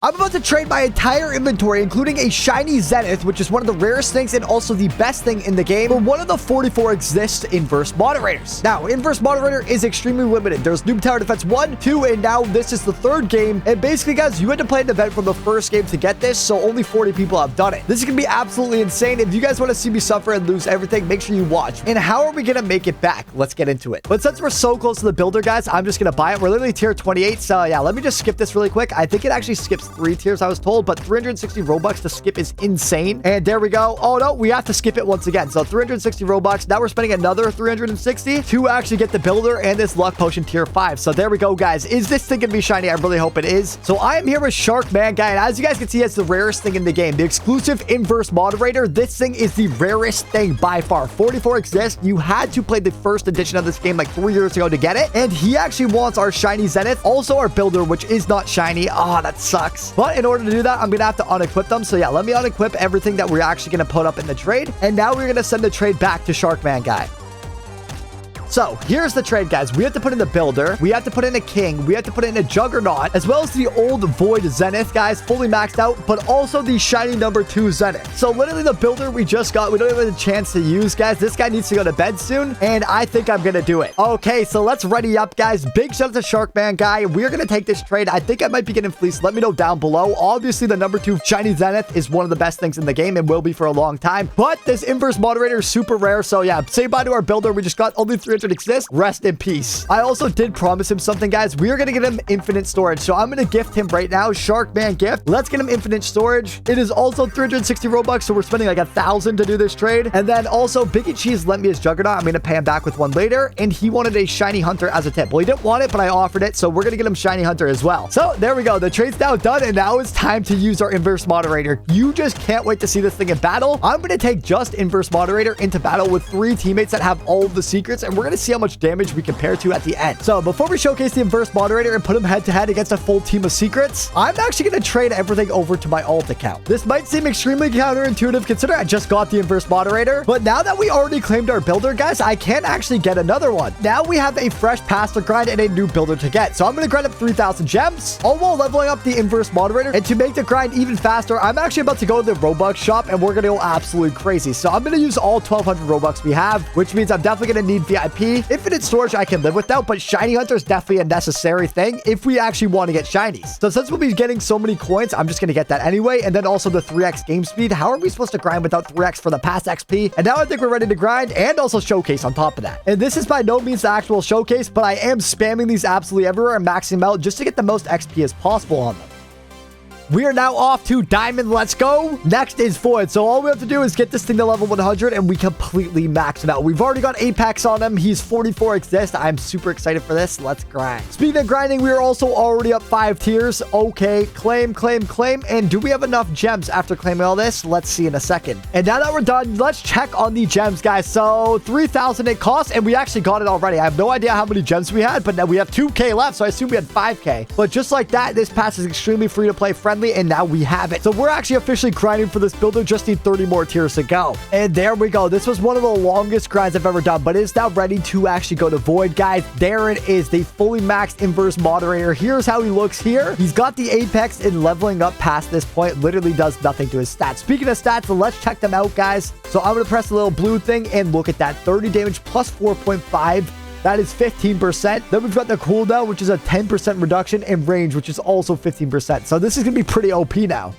I'm about to trade my entire inventory, including a Shiny Zenith, which is one of the rarest things and also the best thing in the game, for one of the 44 exist Inverse Moderators. Now, Inverse Moderator is extremely limited. There's Noob Tower Defense 1, 2, and now this is the third game. And basically, guys, you had to play an event from the first game to get this, so only 40 people have done it. This is going to be absolutely insane. If you guys want to see me suffer and lose everything, make sure you watch. And how are we going to make it back? Let's get into it. But since we're so close to the builder, guys, I'm just going to buy it. We're literally tier 28, so yeah, let me just skip this really quick. I think it actually skips 3 tiers, I was told, but 360 Robux to skip is insane. And there we go. Oh no, we have to skip it once again. So 360 Robux. Now we're spending another 360 to actually get the builder and this luck potion tier 5. So there we go, guys. Is this thing gonna be shiny? I really hope it is. So I am here with Shark Man Guy, and as you guys can see, it's the rarest thing in the game, the exclusive Inverse Moderator. This thing is the rarest thing by far. 44 exist. You had to play the first edition of this game like 3 years ago to get it, and he actually wants our Shiny Zenith, also our builder, which is not shiny. Oh, that sucks. But in order to do that, I'm gonna have to unequip them. So yeah, let me unequip everything that we're actually gonna put up in the trade, and now we're gonna send the trade back to Shark Man Guy. So here's the trade, guys. We have to put in the builder. We have to put in a king. We have to put in a Juggernaught, as well as the old Void Zenith, guys, fully maxed out, but also the shiny number 2 Zenith. So literally the builder we just got, we don't even have a chance to use, guys. This guy needs to go to bed soon, and I think I'm gonna do it. Okay, so let's ready up, guys. Big shout out to Shark Man Guy. We're gonna take this trade. I think I might be getting fleeced. Let me know down below. Obviously, the number 2 shiny Zenith is one of the best things in the game and will be for a long time, but this Inverse Moderator is super rare. So yeah, say bye to our builder. We just got only 300 exist. Rest in peace. I also did promise him something, guys. We are gonna get him infinite storage, so I'm gonna gift him right now. Shark Man gift. Let's get him infinite storage. It is also 360 Robux, so we're spending like 1,000 to do this trade. And then also Biggie Cheese lent me his Juggernaut. I'm gonna pay him back with one later, and he wanted a Shiny Hunter as a tip. Well, he didn't want it, but I offered it, so we're gonna get him Shiny Hunter as well. So there we go. The trade's now done, and now it's time to use our Inverse Moderator. You just can't wait to see this thing in battle. I'm gonna take just Inverse Moderator into battle with 3 teammates that have all of the secrets, and we're gonna see how much damage we compare to at the end. So before we showcase the Inverse Moderator and put him head to head against a full team of secrets, I'm actually going to trade everything over to my alt account. This might seem extremely counterintuitive considering I just got the Inverse Moderator, but now that we already claimed our builder, guys, I can't actually get another one. Now we have a fresh pass to grind and a new builder to get. So I'm going to grind up 3,000 gems, all while leveling up the Inverse Moderator. And to make the grind even faster, I'm actually about to go to the Robux shop and we're going to go absolutely crazy. So I'm going to use all 1,200 Robux we have, which means I'm definitely going to need VIP. Infinite storage I can live without, but Shiny Hunter is definitely a necessary thing if we actually want to get shinies. So since we'll be getting so many coins, I'm just going to get that anyway. And then also the 3x game speed. How are we supposed to grind without 3x for the past XP? And now I think we're ready to grind and also showcase on top of that. And this is by no means the actual showcase, but I am spamming these absolutely everywhere and maxing them out just to get the most XP as possible on them. We are now off to Diamond. Let's go. Next is Void. So all we have to do is get this thing to level 100 and we completely max him out. We've already got Apex on him. He's 44 exist. I'm super excited for this. Let's grind. Speaking of grinding, we are also already up 5 tiers. Okay. Claim, claim, claim. And do we have enough gems after claiming all this? Let's see in a second. And now that we're done, let's check on the gems, guys. So 3,000 it costs and we actually got it already. I have no idea how many gems we had, but now we have 2K left. So I assume we had 5K. But just like that, this pass is extremely free to play, friendly, and now we have it. So we're actually officially grinding for this builder. Just need 30 more tiers to go. And there we go. This was one of the longest grinds I've ever done, but it's now ready to actually go to Void, guys. There it is, the fully maxed Inverse Moderator. Here's how he looks here. He's got the Apex, and leveling up past this point literally does nothing to his stats. Speaking of stats, let's check them out, guys. So I'm going to press the little blue thing and look at that. 30 damage plus 4.5. That is 15%. Then we've got the cooldown, which is a 10% reduction, and range, which is also 15%. So this is going to be pretty OP now.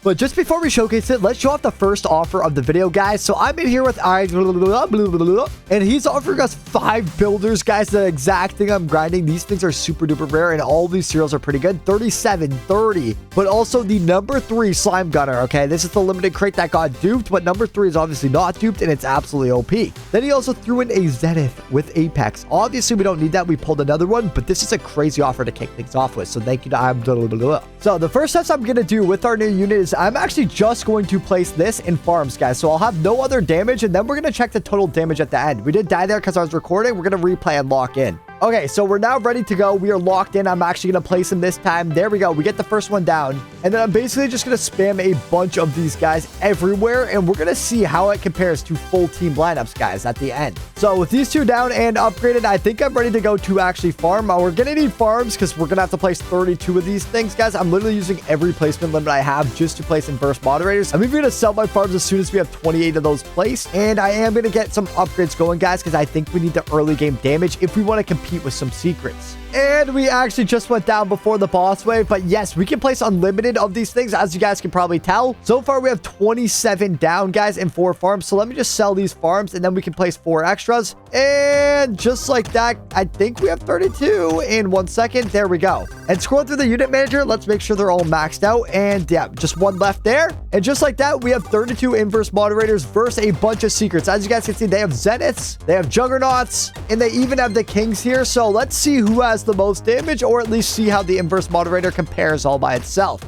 But just before we showcase it, let's show off the first offer of the video, guys. So I'm in here with and he's offering us 5 builders, guys. The exact thing I'm grinding. These things are super duper rare, and all these cereals are pretty good. 37, 30, but also the number 3 slime gunner. Okay, this is the limited crate that got duped, but number 3 is obviously not duped, and it's absolutely OP. Then he also threw in a Zenith with Apex. Obviously, we don't need that. We pulled another one, but this is a crazy offer to kick things off with. So thank you to So the first steps I'm gonna do with our new unit is I'm actually just going to place this in farms, guys. So I'll have no other damage, and then we're going to check the total damage at the end. We did die there because I was recording. We're going to replay and lock in. Okay, so we're now ready to go. We are locked in. I'm actually going to place him this time. There we go. We get the first one down. And then I'm basically just going to spam a bunch of these guys everywhere. And we're going to see how it compares to full team lineups, guys, at the end. So with these two down and upgraded, I think I'm ready to go to actually farm. We're going to need farms because we're going to have to place 32 of these things, guys. I'm literally using every placement limit I have just to place inverse moderators. I'm even going to sell my farms as soon as we have 28 of those placed. And I am going to get some upgrades going, guys, because I think we need the early game damage if we want to compete with some secrets. And we actually just went down before the boss wave, but yes, we can place unlimited of these things, as you guys can probably tell. So far, we have 27 down, guys, and 4 farms. So let me just sell these farms, and then we can place 4 extras. And just like that, I think we have 32 in 1 second. There we go. And scroll through the unit manager. Let's make sure they're all maxed out. And yeah, just 1 left there. And just like that, we have 32 inverse moderators versus a bunch of secrets. As you guys can see, they have Zeniths, they have Juggernaughts, and they even have the Kings here. So let's see who has the most damage, or at least see how the inverse moderator compares all by itself.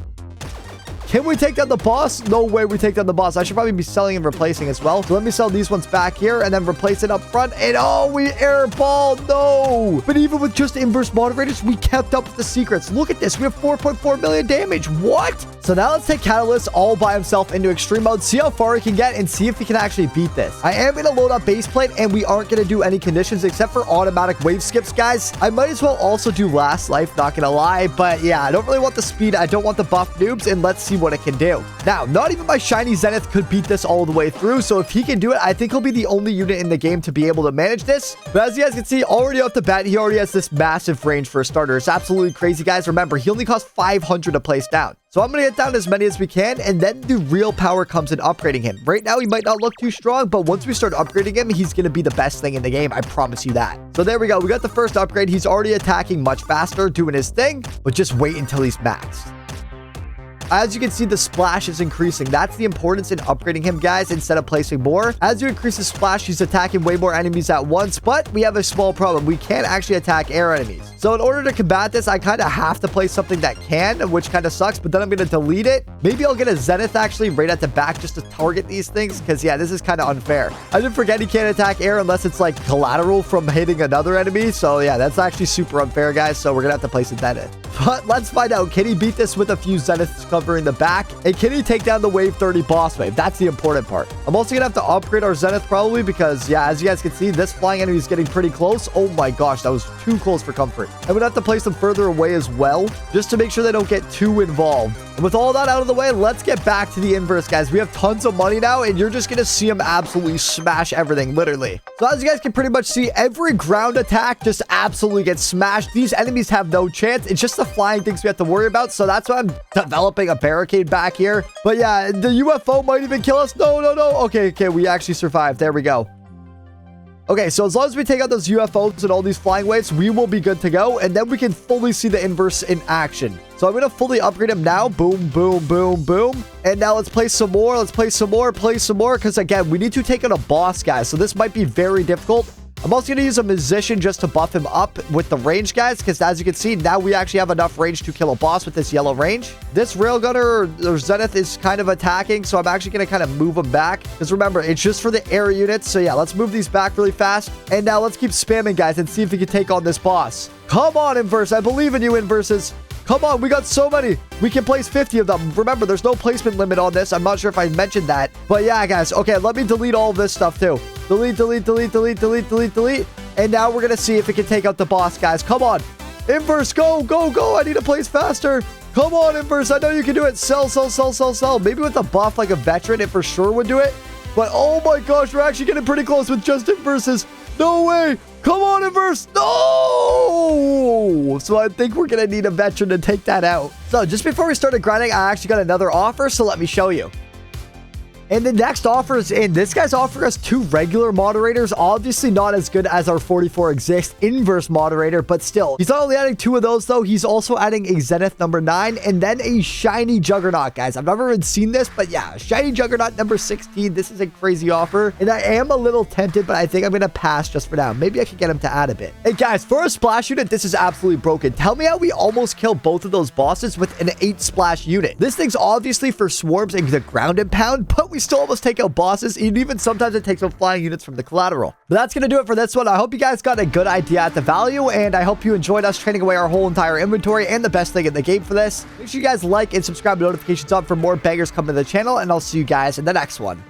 Can we take down the boss? No way we take down the boss. I should probably be selling and replacing as well. So let me sell these ones back here and then replace it up front. And oh, we airballed. No. But even with just inverse moderators, we kept up with the secrets. Look at this. We have 4.4 million damage. What? So now let's take Catalyst all by himself into extreme mode, see how far he can get, and see if he can actually beat this. I am going to load up base plate, and we aren't going to do any conditions except for automatic wave skips, guys. I might as well also do last life, not going to lie. But yeah, I don't really want the speed. I don't want the buff noobs, and let's see what it can do. Now, not even my Shiny Zenith could beat this all the way through, so if he can do it, I think he'll be the only unit in the game to be able to manage this. But as you guys can see, already off the bat, he already has this massive range for a starter. It's absolutely crazy, guys. Remember, he only costs 500 to place down. So I'm going to get down as many as we can, and then the real power comes in upgrading him. Right now, he might not look too strong, but once we start upgrading him, he's going to be the best thing in the game. I promise you that. So there we go. We got the first upgrade. He's already attacking much faster, doing his thing, but just wait until he's maxed. As you can see, the splash is increasing. That's the importance in upgrading him, guys, instead of placing more. As you increase the splash, he's attacking way more enemies at once, but we have a small problem. We can't actually attack air enemies. So in order to combat this, I kind of have to place something that can, which kind of sucks, but then I'm going to delete it. Maybe I'll get a Zenith actually right at the back just to target these things, because yeah, this is kind of unfair. I didn't forget he can't attack air unless it's like collateral from hitting another enemy. So yeah, that's actually super unfair, guys. So we're going to have to place a Zenith. But let's find out. Can he beat this with a few Zeniths covering the back? And can he take down the wave 30 boss wave? That's the important part. I'm also going to have to upgrade our Zenith probably because, yeah, as you guys can see, this flying enemy is getting pretty close. Oh my gosh, that was too close for comfort. I'm going to have to place them further away as well, just to make sure they don't get too involved. And with all that out of the way, let's get back to the inverse, guys. We have tons of money now, and you're just going to see him absolutely smash everything, literally. So as you guys can pretty much see, every ground attack just absolutely gets smashed. These enemies have no chance. It's just the flying things we have to worry about. So that's why I'm developing a barricade back here. But yeah, the UFO might even kill us. No. Okay, we actually survived. There we go. Okay, so as long as we take out those UFOs and all these flying waves, we will be good to go. And then we can fully see the inverse in action. So I'm going to fully upgrade him now. Boom, boom, boom, boom. And now let's play some more. Let's play some more, because again, we need to take out a boss, guys. So this might be very difficult. I'm also going to use a musician just to buff him up with the range, guys, because as you can see, now we actually have enough range to kill a boss with this yellow range. This railgunner or Zenith is kind of attacking, so I'm actually going to kind of move him back, because remember, it's just for the air units. So yeah, let's move these back really fast. And now let's keep spamming, guys, and see if we can take on this boss. Come on, Inverse. I believe in you, Inverses. Come on, we got so many. We can place 50 of them. Remember, there's no placement limit on this. I'm not sure if I mentioned that. But yeah, guys. Okay, let me delete all of this stuff too. Delete. And now we're going to see if it can take out the boss, guys. Come on. Inverse, go. I need to place faster. Come on, Inverse. I know you can do it. Sell. Maybe with a buff like a veteran, it for sure would do it. But oh my gosh, we're actually getting pretty close with just Inverses. No way. Come on, Inverse. No! So I think we're going to need a veteran to take that out. So just before we started grinding, I actually got another offer. So let me show you. And the next offer is in. This guy's offering us 2 regular moderators. Obviously not as good as our 44 exist inverse moderator, but still. He's not only adding 2 of those, though. He's also adding a Zenith number 9 and then a Shiny Juggernaught, guys. I've never even seen this, but yeah, Shiny Juggernaught number 16. This is a crazy offer. And I am a little tempted, but I think I'm going to pass just for now. Maybe I could get him to add a bit. Hey, guys, for a splash unit, this is absolutely broken. Tell me how we almost killed both of those bosses with an 8 splash unit. This thing's obviously for swarms and the ground and pound, but we still almost take out bosses, and even sometimes it takes out flying units from the collateral. But that's going to do it for this one. I hope you guys got a good idea at the value, and I hope you enjoyed us trading away our whole entire inventory and the best thing in the game for this. Make sure you guys like and subscribe, notifications on for more bangers coming to the channel, and I'll see you guys in the next one.